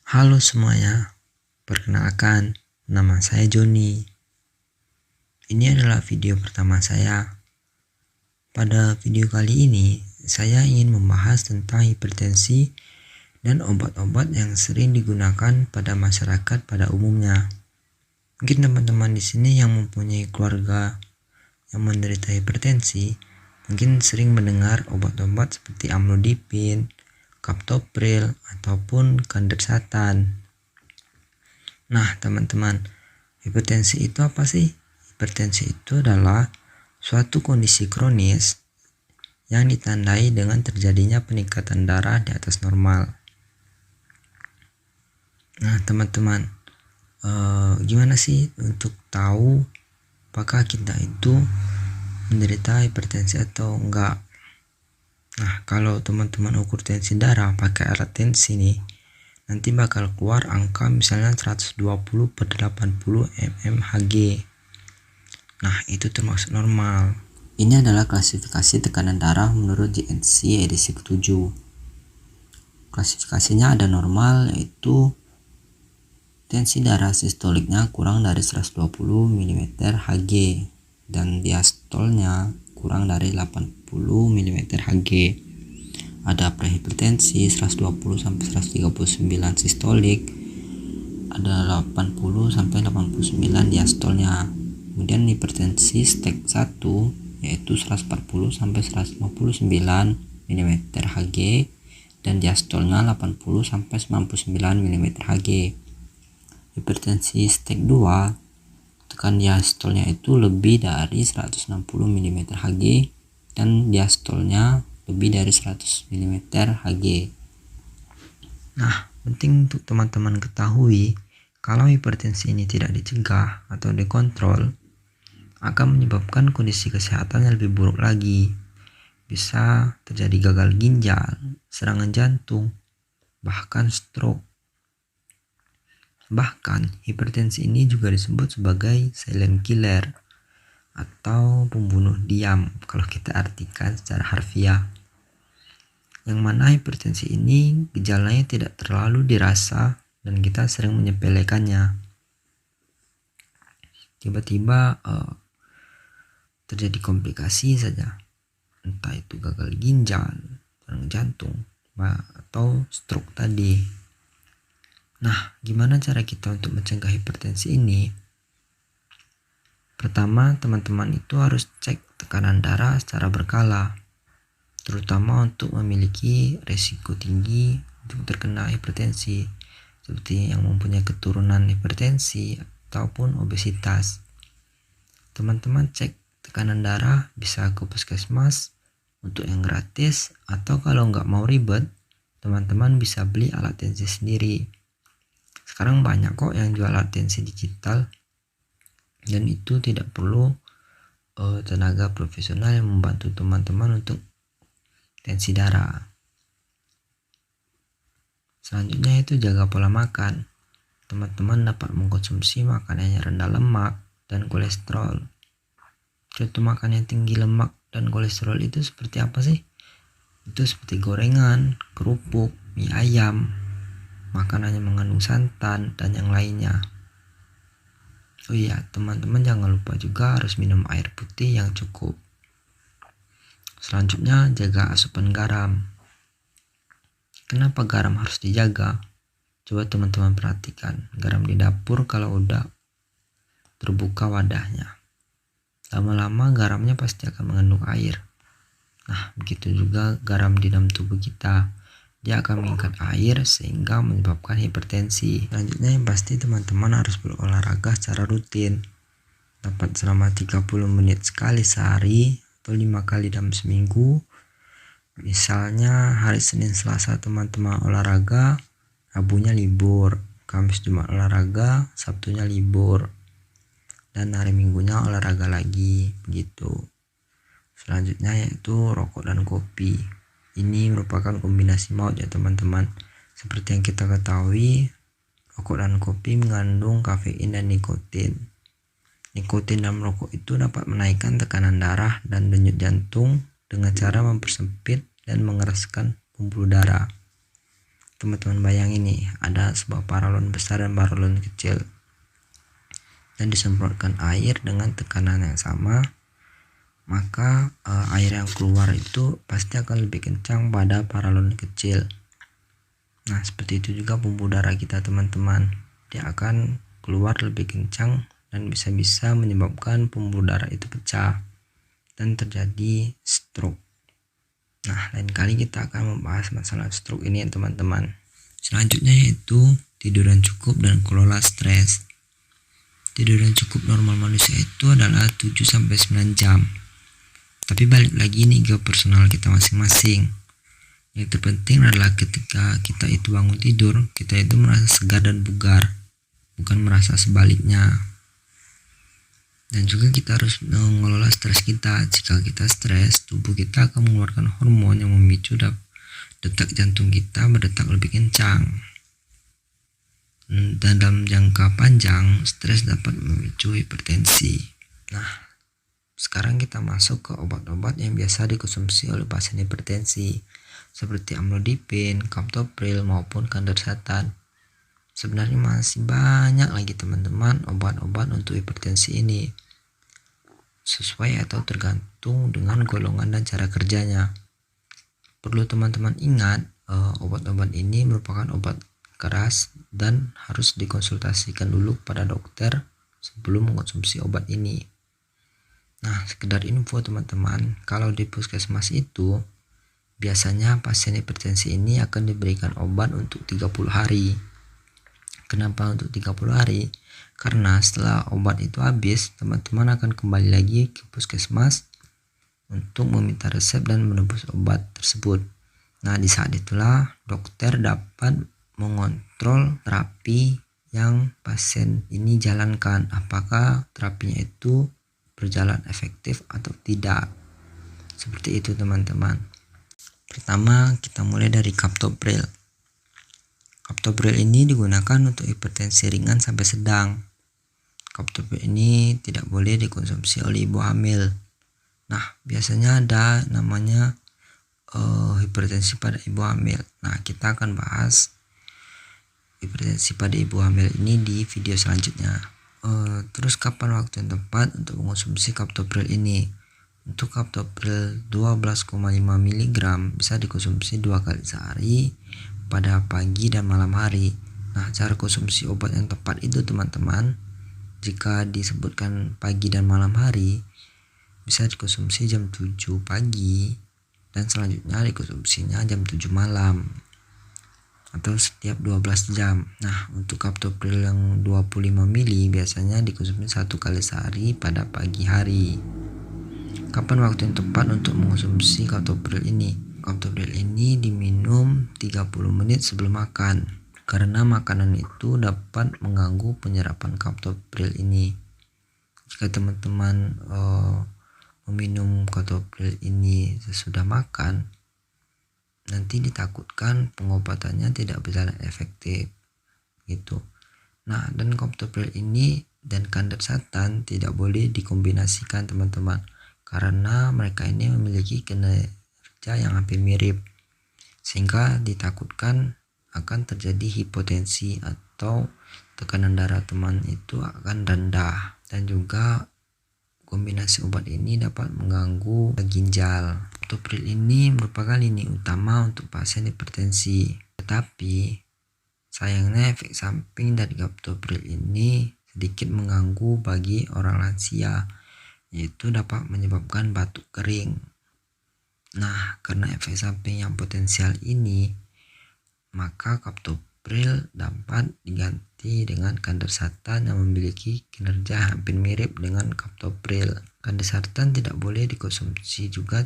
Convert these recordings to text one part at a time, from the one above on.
Halo semuanya, perkenalkan, nama saya Joni. Ini adalah video pertama saya. Pada video kali ini, saya ingin membahas tentang hipertensi dan obat-obat yang sering digunakan pada masyarakat pada umumnya. Mungkin teman-teman di sini yang mempunyai keluarga yang menderita hipertensi, mungkin sering mendengar obat-obat seperti amlodipin, captopril, ataupun kandersatan. Nah teman-teman, hipertensi itu apa sih? Hipertensi itu adalah suatu kondisi kronis yang ditandai dengan terjadinya peningkatan darah di atas normal. Nah teman-teman, gimana sih untuk tahu apakah kita itu menderita hipertensi atau enggak? Nah kalau teman-teman ukur tensi darah pakai alat tensi nih, nanti bakal keluar angka misalnya 120/80 mmHg. Nah itu termasuk normal. Ini adalah klasifikasi tekanan darah menurut JNC edisi ke-7. Klasifikasinya ada normal, yaitu tensi darah sistoliknya kurang dari 120 mmHg dan diastolnya kurang dari 80 mmHg. Ada prehipertensi 120 sampai 139 sistolik, ada 80 sampai 89 diastolnya. Kemudian hipertensi stage 1 yaitu 140 sampai 159 mmHg dan diastolnya 80 sampai 99 mmHg. Hipertensi stage 2 tekan diastolnya itu lebih dari 160 mmHg dan diastolnya lebih dari 100 mmHg. Nah, penting untuk teman-teman ketahui, kalau hipertensi ini tidak dicegah atau dikontrol, akan menyebabkan kondisi kesehatan yang lebih buruk lagi. Bisa terjadi gagal ginjal, serangan jantung, bahkan stroke. Bahkan hipertensi ini juga disebut sebagai silent killer atau pembunuh diam kalau kita artikan secara harfiah. Yang mana hipertensi ini gejalanya tidak terlalu dirasa dan kita sering menyepelekannya. Tiba-tiba terjadi komplikasi saja, entah itu gagal ginjal, serangan jantung, atau stroke tadi. Nah, gimana cara kita untuk mencegah hipertensi ini? Pertama, teman-teman itu harus cek tekanan darah secara berkala, terutama untuk memiliki resiko tinggi untuk terkena hipertensi, seperti yang mempunyai keturunan hipertensi ataupun obesitas. Teman-teman cek tekanan darah bisa ke puskesmas untuk yang gratis, atau kalau nggak mau ribet, teman-teman bisa beli alat tensi sendiri. Sekarang banyak kok yang jual alat tensi digital, dan itu tidak perlu tenaga profesional yang membantu teman-teman untuk tensi darah. Selanjutnya itu jaga pola makan. Teman-teman dapat mengkonsumsi makanan yang rendah lemak dan kolesterol. Contoh makan yang tinggi lemak dan kolesterol itu seperti apa sih? Itu seperti gorengan, kerupuk, mie ayam, makanan yang mengandung santan, dan yang lainnya. Oh iya, teman-teman jangan lupa juga harus minum air putih yang cukup. Selanjutnya, jaga asupan garam. Kenapa garam harus dijaga? Coba teman-teman perhatikan, garam di dapur kalau udah terbuka wadahnya, lama-lama garamnya pasti akan mengandung air. Nah, begitu juga garam di dalam tubuh kita. Dia akan mengikat air sehingga menyebabkan hipertensi. Selanjutnya yang pasti teman-teman harus berolahraga secara rutin. Dapat selama 30 menit sekali sehari atau 5 kali dalam seminggu. Misalnya hari Senin Selasa teman-teman olahraga, Rabunya libur, Kamis Jumat olahraga, Sabtunya libur, dan hari Minggunya olahraga lagi, begitu. Selanjutnya yaitu rokok dan kopi. Ini merupakan kombinasi maut ya teman-teman. Seperti yang kita ketahui, rokok dan kopi mengandung kafein dan nikotin. Nikotin dalam rokok itu dapat menaikkan tekanan darah dan denyut jantung dengan cara mempersempit dan mengeraskan pembuluh darah. teman-teman bayangin nih, ada sebuah paralon besar dan paralon kecil, dan disemprotkan air dengan tekanan yang sama, maka air yang keluar itu pasti akan lebih kencang pada paralon kecil. Nah, seperti itu juga pembuluh darah kita teman-teman, dia akan keluar lebih kencang dan bisa-bisa menyebabkan pembuluh darah itu pecah dan terjadi stroke. Nah, lain kali kita akan membahas masalah stroke ini ya teman-teman. Selanjutnya yaitu tidur yang cukup dan kelola stres. Tidur yang cukup normal manusia itu adalah 7-9 jam. Tapi balik lagi nih ke personal kita masing-masing. Yang terpenting adalah ketika kita itu bangun tidur, kita itu merasa segar dan bugar, bukan merasa sebaliknya. Dan juga kita harus mengelola stres kita. Jika kita stres, tubuh kita akan mengeluarkan hormon yang memicu detak jantung kita berdetak lebih kencang. Dan dalam jangka panjang, stres dapat memicu hipertensi. Nah, sekarang kita masuk ke obat-obat yang biasa dikonsumsi oleh pasien hipertensi, seperti amlodipin, captopril, maupun kandersatan. Sebenarnya masih banyak lagi teman-teman obat-obat untuk hipertensi ini, sesuai atau tergantung dengan golongan dan cara kerjanya. Perlu teman-teman ingat, obat-obat ini merupakan obat keras dan harus dikonsultasikan dulu pada dokter sebelum mengkonsumsi obat ini. Nah, sekedar info teman-teman, kalau di puskesmas itu biasanya pasien hipertensi ini akan diberikan obat untuk 30 hari. Kenapa untuk 30 hari? Karena setelah obat itu habis, teman-teman akan kembali lagi ke puskesmas untuk meminta resep dan menebus obat tersebut. Nah, di saat itulah dokter dapat mengontrol terapi yang pasien ini jalankan, apakah terapinya itu berjalan efektif atau tidak. Seperti itu teman-teman. Pertama, kita mulai dari captopril. Captopril ini digunakan untuk hipertensi ringan sampai sedang. Captopril ini tidak boleh dikonsumsi oleh ibu hamil. Nah, biasanya ada namanya hipertensi pada ibu hamil. Nah, kita akan bahas hipertensi pada ibu hamil ini di video selanjutnya. Terus kapan waktu yang tepat untuk mengonsumsi captopril ini? Untuk captopril 12,5 mg bisa dikonsumsi 2 kali sehari pada pagi dan malam hari. Nah, cara konsumsi obat yang tepat itu teman-teman, jika disebutkan pagi dan malam hari, bisa dikonsumsi jam 7 pagi dan selanjutnya dikonsumsinya jam 7 malam atau setiap 12 jam. Nah, untuk captopril yang 25 mili biasanya dikonsumsi 1 kali sehari pada pagi hari. Kapan waktu yang tepat untuk mengonsumsi captopril ini? Captopril ini diminum 30 menit sebelum makan, karena makanan itu dapat mengganggu penyerapan captopril ini. Jika teman-teman meminum captopril ini sesudah makan, nanti ditakutkan pengobatannya tidak berjalan efektif gitu. Nah, dan captopril ini dan kandersatan tidak boleh dikombinasikan teman-teman, karena mereka ini memiliki kinerja yang hampir mirip, sehingga ditakutkan akan terjadi hipotensi atau tekanan darah teman itu akan rendah. Dan juga kombinasi obat ini dapat mengganggu ginjal. Captopril ini merupakan lini utama untuk pasien hipertensi, tetapi sayangnya efek samping dari captopril ini sedikit mengganggu bagi orang lansia, yaitu dapat menyebabkan batuk kering. Nah, karena efek samping yang potensial ini, maka captopril dapat diganti dengan kandersatan yang memiliki kinerja hampir mirip dengan captopril. Kandersatan tidak boleh dikonsumsi juga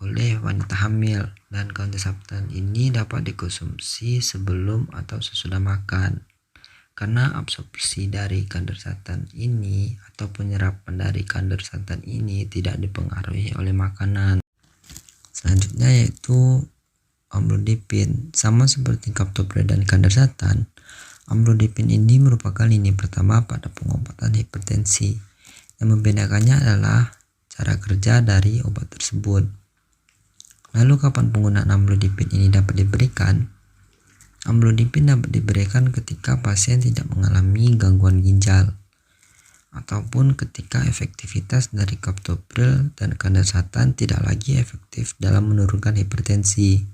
oleh wanita hamil, dan kandersatan ini dapat dikonsumsi sebelum atau sesudah makan, karena absorpsi dari kandersatan ini atau penyerapan dari kandersatan ini tidak dipengaruhi oleh makanan. Selanjutnya yaitu amlodipin. Sama seperti captopril dan kandersatan, amlodipin ini merupakan lini pertama pada pengobatan hipertensi. Yang membedakannya adalah cara kerja dari obat tersebut. Lalu kapan penggunaan amlodipin ini dapat diberikan? Amlodipin dapat diberikan ketika pasien tidak mengalami gangguan ginjal, ataupun ketika efektivitas dari captopril dan kandesatan tidak lagi efektif dalam menurunkan hipertensi.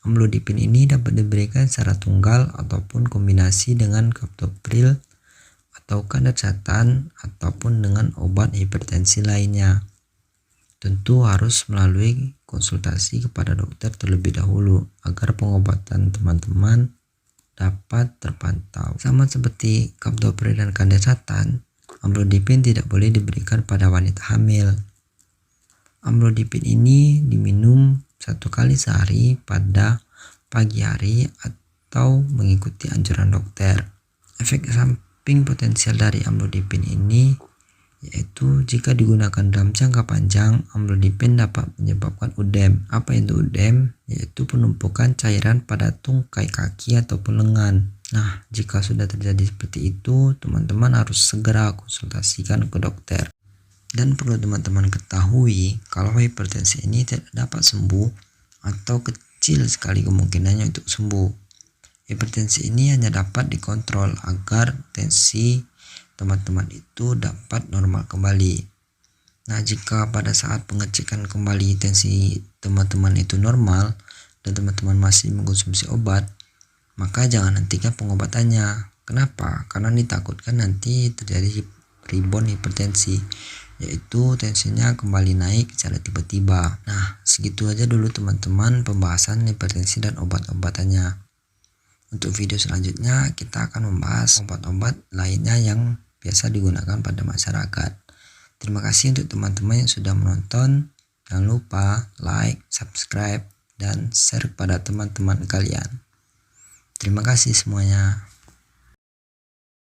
Amlodipin ini dapat diberikan secara tunggal ataupun kombinasi dengan captopril atau kandesatan ataupun dengan obat hipertensi lainnya. Tentu harus melalui konsultasi kepada dokter terlebih dahulu agar pengobatan teman-teman dapat terpantau. Sama seperti captopril dan kandesatan, amlodipin tidak boleh diberikan pada wanita hamil. Amlodipin ini diminum 1 kali sehari pada pagi hari atau mengikuti anjuran dokter. Efek samping potensial dari amlodipin ini yaitu jika digunakan dalam jangka panjang, amlodipin dapat menyebabkan udem. Apa itu udem? Yaitu penumpukan cairan pada tungkai kaki ataupun lengan. Nah, jika sudah terjadi seperti itu, teman-teman harus segera konsultasikan ke dokter. Dan perlu teman-teman ketahui kalau hipertensi ini tidak dapat sembuh atau kecil sekali kemungkinannya untuk sembuh. Hipertensi ini hanya dapat dikontrol agar tensi teman-teman itu dapat normal kembali. Nah, jika pada saat pengecekan kembali tensi teman-teman itu normal dan teman-teman masih mengkonsumsi obat, maka jangan hentikan pengobatannya. Kenapa? Karena ditakutkan nanti terjadi rebound hipertensi, yaitu tensinya kembali naik secara tiba-tiba. Nah, segitu aja dulu teman-teman pembahasan hipertensi dan obat-obatannya. Untuk video selanjutnya kita akan membahas obat-obat lainnya yang biasa digunakan pada masyarakat. Terima kasih untuk teman-teman yang sudah menonton. Jangan lupa like, subscribe, dan share pada teman-teman kalian. Terima kasih semuanya.